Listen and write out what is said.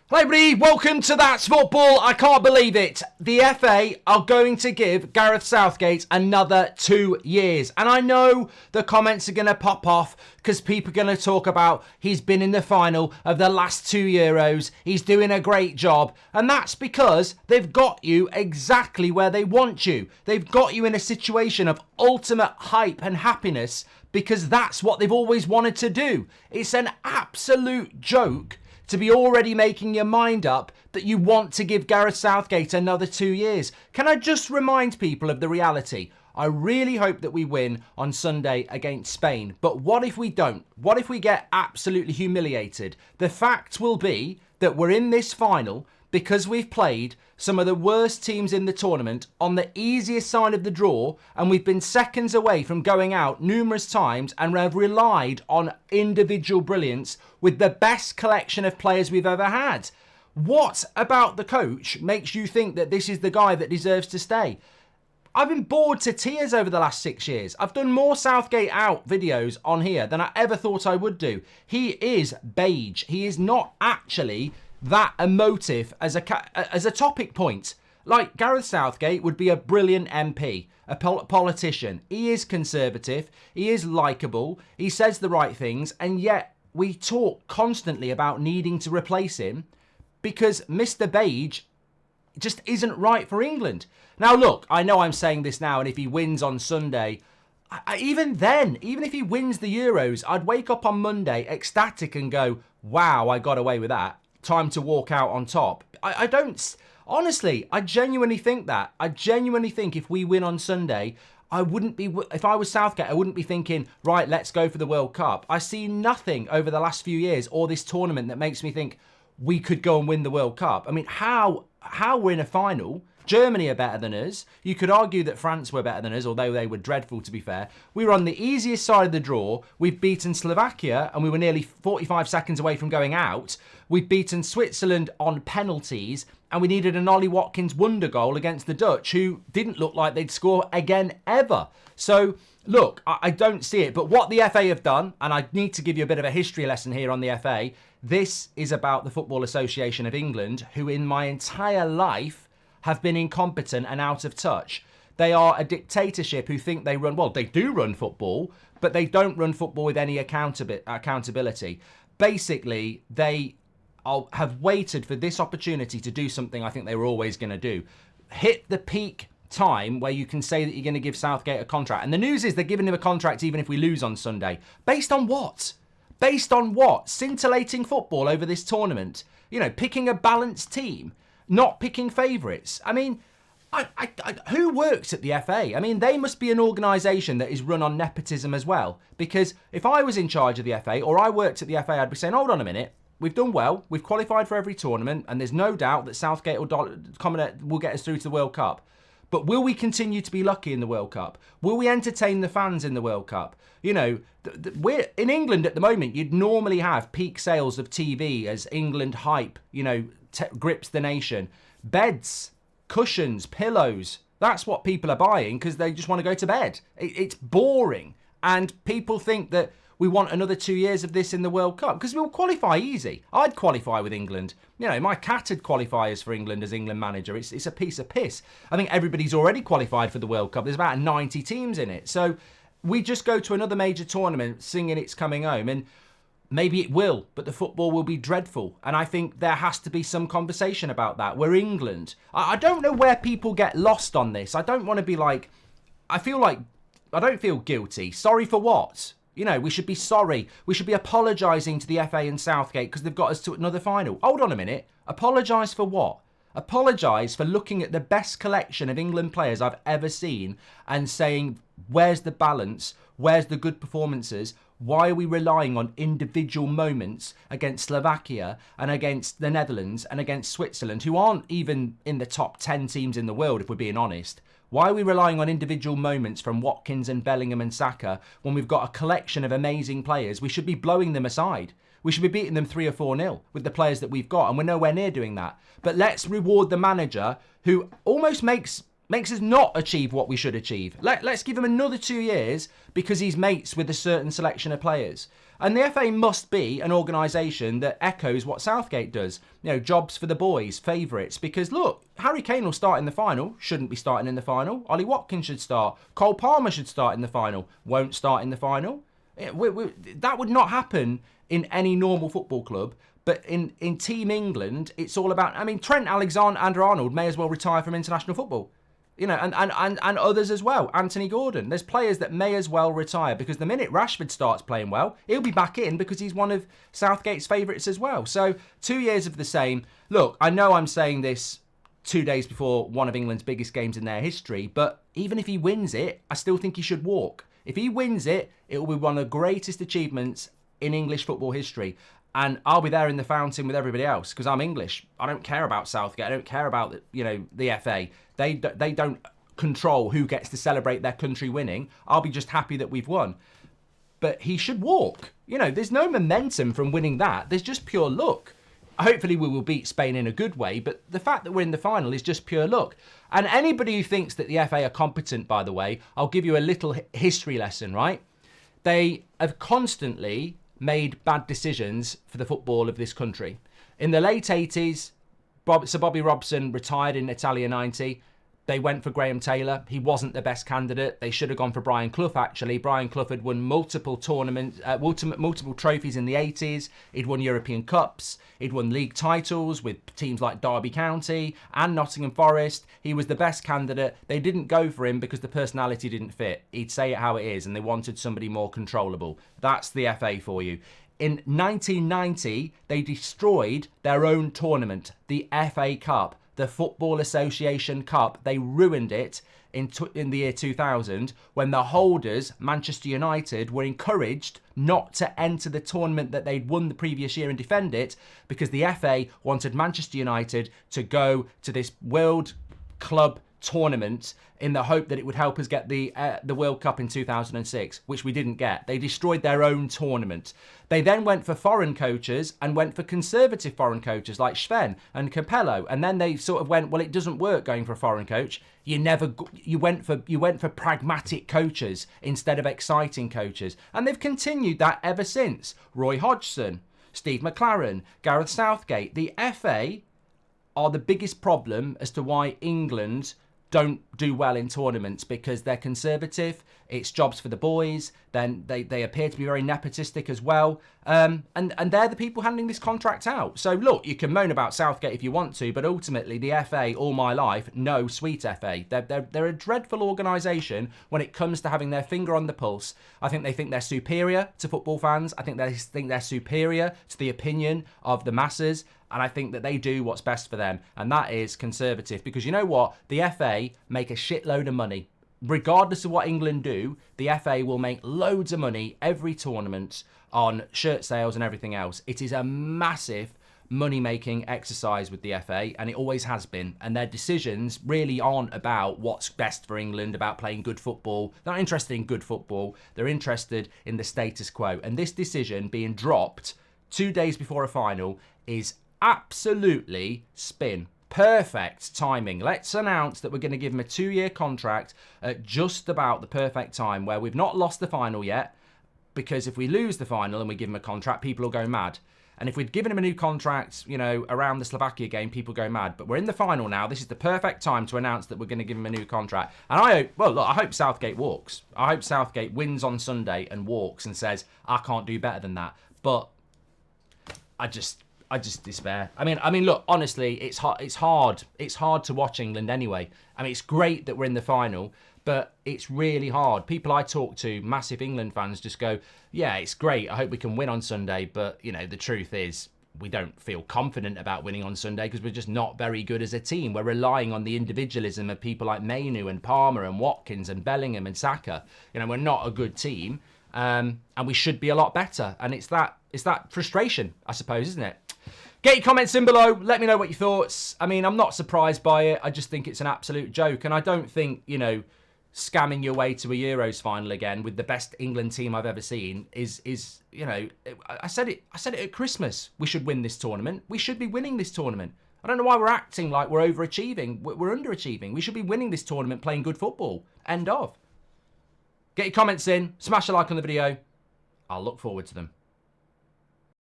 Hi everybody, welcome to That's Football. I can't believe it. The FA are going to give Gareth Southgate another 2 years. And I know the comments are going to pop off because people are going to talk about he's been in the final of the last 2 Euros. He's doing a great job. And that's because they've got you exactly where they want you. They've got you in a situation of ultimate hype and happiness because that's what they've always wanted to do. It's an absolute joke to be already making your mind up that you want to give Gareth Southgate another 2 years. Can I just remind people of the reality? I really hope that we win on Sunday against Spain. But what if we don't? What if we get absolutely humiliated? The fact will be that we're in this final because we've played some of the worst teams in the tournament on the easiest side of the draw, and we've been seconds away from going out numerous times and have relied on individual brilliance with the best collection of players we've ever had. What about the coach makes you think that this is the guy that deserves to stay? I've been bored to tears over the last 6 years. I've done more Southgate out videos on here than I ever thought I would do. He is beige. He is not actually that emotive as a topic point. Like, Gareth Southgate would be a brilliant MP, a politician. He is conservative, he is likeable, he says the right things, and yet we talk constantly about needing to replace him because Mr. Beige just isn't right for England. Now look, I know I'm saying this now, and if he wins on Sunday, even then, even if he wins the Euros, I'd wake up on Monday ecstatic and go, wow, I got away with that. Time to walk out on top. I don't, honestly, I genuinely think that. I genuinely think if we win on Sunday, I wouldn't be, if I was Southgate, I wouldn't be thinking, right, let's go for the World Cup. I see nothing over the last few years or this tournament that makes me think we could go and win the World Cup. I mean, how we're in a final. Germany are better than us. You could argue that France were better than us, although they were dreadful, to be fair. We were on the easiest side of the draw. We've beaten Slovakia, and we were nearly 45 seconds away from going out. We've beaten Switzerland on penalties, and we needed an Ollie Watkins wonder goal against the Dutch, who didn't look like they'd score again ever. So, look, I don't see it. But what the FA have done, and I need to give you a bit of a history lesson here on the FA, this is about the Football Association of England, who in my entire life have been incompetent and out of touch. They are a dictatorship who think they run, well, they do run football, but they don't run football with any accountability. Basically, they have waited for this opportunity to do something I think they were always going to do. Hit the peak time where you can say that you're going to give Southgate a contract. And the news is they're giving him a contract even if we lose on Sunday. Based on what? Based on what? Scintillating football over this tournament? You know, picking a balanced team? Not picking favourites. I mean, who works at the FA? I mean, they must be an organisation that is run on nepotism as well. Because if I was in charge of the FA or I worked at the FA, I'd be saying, hold on a minute. We've done well. We've qualified for every tournament. And there's no doubt that Southgate will get us through to the World Cup. But will we continue to be lucky in the World Cup? Will we entertain the fans in the World Cup? You know, we're in England at the moment. You'd normally have peak sales of TV as England hype, you know, grips the nation. Beds, cushions, pillows. That's what people are buying because they just want to go to bed. It's boring. And people think that we want another 2 years of this in the World Cup because we'll qualify easy. I'd qualify with England. You know, my cat had qualifiers for England as England manager. It's a piece of piss. I think everybody's already qualified for the World Cup. There's about 90 teams in it. So we just go to another major tournament singing it's coming home. And maybe it will, but the football will be dreadful. And I think there has to be some conversation about that. We're England. I don't know where people get lost on this. I don't want to be like, I don't feel guilty. Sorry for what? You know, we should be sorry. We should be apologising to the FA and Southgate because they've got us to another final. Hold on a minute. Apologise for what? Apologise for looking at the best collection of England players I've ever seen and saying, where's the balance? Where's the good performances? Why are we relying on individual moments against Slovakia and against the Netherlands and against Switzerland, who aren't even in the top 10 teams in the world, if we're being honest? Why are we relying on individual moments from Watkins and Bellingham and Saka when we've got a collection of amazing players? We should be blowing them aside. We should be beating them 3 or 4-0 with the players that we've got, and we're nowhere near doing that. But let's reward the manager who almost makes us not achieve what we should achieve. Let's give him another 2 years because he's mates with a certain selection of players. And the FA must be an organisation that echoes what Southgate does. You know, jobs for the boys, favourites. Because look, Harry Kane will start in the final, shouldn't be starting in the final. Ollie Watkins should start. Cole Palmer should start in the final, won't start in the final. That would not happen in any normal football club. But in Team England, it's all about... I mean, Trent Alexander-Arnold may as well retire from international football. You know, and others as well. Anthony Gordon. There's players that may as well retire because the minute Rashford starts playing well, he'll be back in because he's one of Southgate's favourites as well. So 2 years of the same. Look, I know I'm saying this 2 days before one of England's biggest games in their history, but even if he wins it, I still think he should walk. If he wins it, it will be one of the greatest achievements in English football history. And I'll be there in the fountain with everybody else because I'm English. I don't care about Southgate. I don't care about, the FA. They don't control who gets to celebrate their country winning. I'll be just happy that we've won. But he should walk. You know, there's no momentum from winning that. There's just pure luck. Hopefully we will beat Spain in a good way, but the fact that we're in the final is just pure luck. And anybody who thinks that the FA are competent, by the way, I'll give you a little history lesson, right? They have constantly made bad decisions for the football of this country. In the late 80s, Sir Bobby Robson retired in Italia 90. They went for Graham Taylor. He wasn't the best candidate. They should have gone for Brian Clough, actually. Brian Clough had won multiple tournaments, multiple trophies in the 80s. He'd won European Cups. He'd won league titles with teams like Derby County and Nottingham Forest. He was the best candidate. They didn't go for him because the personality didn't fit. He'd say it how it is, and they wanted somebody more controllable. That's the FA for you. In 1990, they destroyed their own tournament, the FA Cup, the Football Association Cup. They ruined it in the year 2000 when the holders, Manchester United, were encouraged not to enter the tournament that they'd won the previous year and defend it because the FA wanted Manchester United to go to this World Club tournament in the hope that it would help us get the World Cup in 2006, which we didn't get. They destroyed their own tournament. They then went for foreign coaches and went for conservative foreign coaches like Sven and Capello, and then they sort of went, well, it doesn't work going for a foreign coach. You went for pragmatic coaches instead of exciting coaches, and they've continued that ever since. Roy Hodgson, Steve McLaren, Gareth Southgate. The FA are the biggest problem as to why England don't do well in tournaments because they're conservative. It's jobs for the boys. Then they appear to be very nepotistic as well. And they're the people handing this contract out. So look, you can moan about Southgate if you want to, but ultimately the FA, all my life, no sweet FA. They're a dreadful organisation when it comes to having their finger on the pulse. I think they think they're superior to football fans. I think they're superior to the opinion of the masses. And I think that they do what's best for them. And that is conservative. Because you know what? The FA make a shitload of money. Regardless of what England do, the FA will make loads of money every tournament on shirt sales and everything else. It is a massive money-making exercise with the FA, and it always has been. And their decisions really aren't about what's best for England, about playing good football. They're not interested in good football. They're interested in the status quo. And this decision being dropped 2 days before a final is absolutely spin. Perfect timing. Let's announce that we're going to give him a 2-year contract at just about the perfect time where we've not lost the final yet, because if we lose the final and we give him a contract, people will go mad. And if we'd given him a new contract, around the Slovakia game, people go mad. But we're in the final now. This is the perfect time to announce that we're going to give him a new contract. And I hope Southgate walks. I hope Southgate wins on Sunday and walks and says, I can't do better than that. But I just despair. I mean, look, honestly, it's hard to watch England anyway. I mean, it's great that we're in the final, but it's really hard. People I talk to, massive England fans, just go, yeah, it's great. I hope we can win on Sunday. But, the truth is we don't feel confident about winning on Sunday because we're just not very good as a team. We're relying on the individualism of people like Mainu and Palmer and Watkins and Bellingham and Saka. We're not a good team, and we should be a lot better. And it's that frustration, I suppose, isn't it? Get your comments in below. Let me know what your thoughts. I mean, I'm not surprised by it. I just think it's an absolute joke. And I don't think, scamming your way to a Euros final again with the best England team I've ever seen is I said it at Christmas. We should win this tournament. We should be winning this tournament. I don't know why we're acting like we're overachieving. We're underachieving. We should be winning this tournament playing good football. End of. Get your comments in. Smash a like on the video. I'll look forward to them.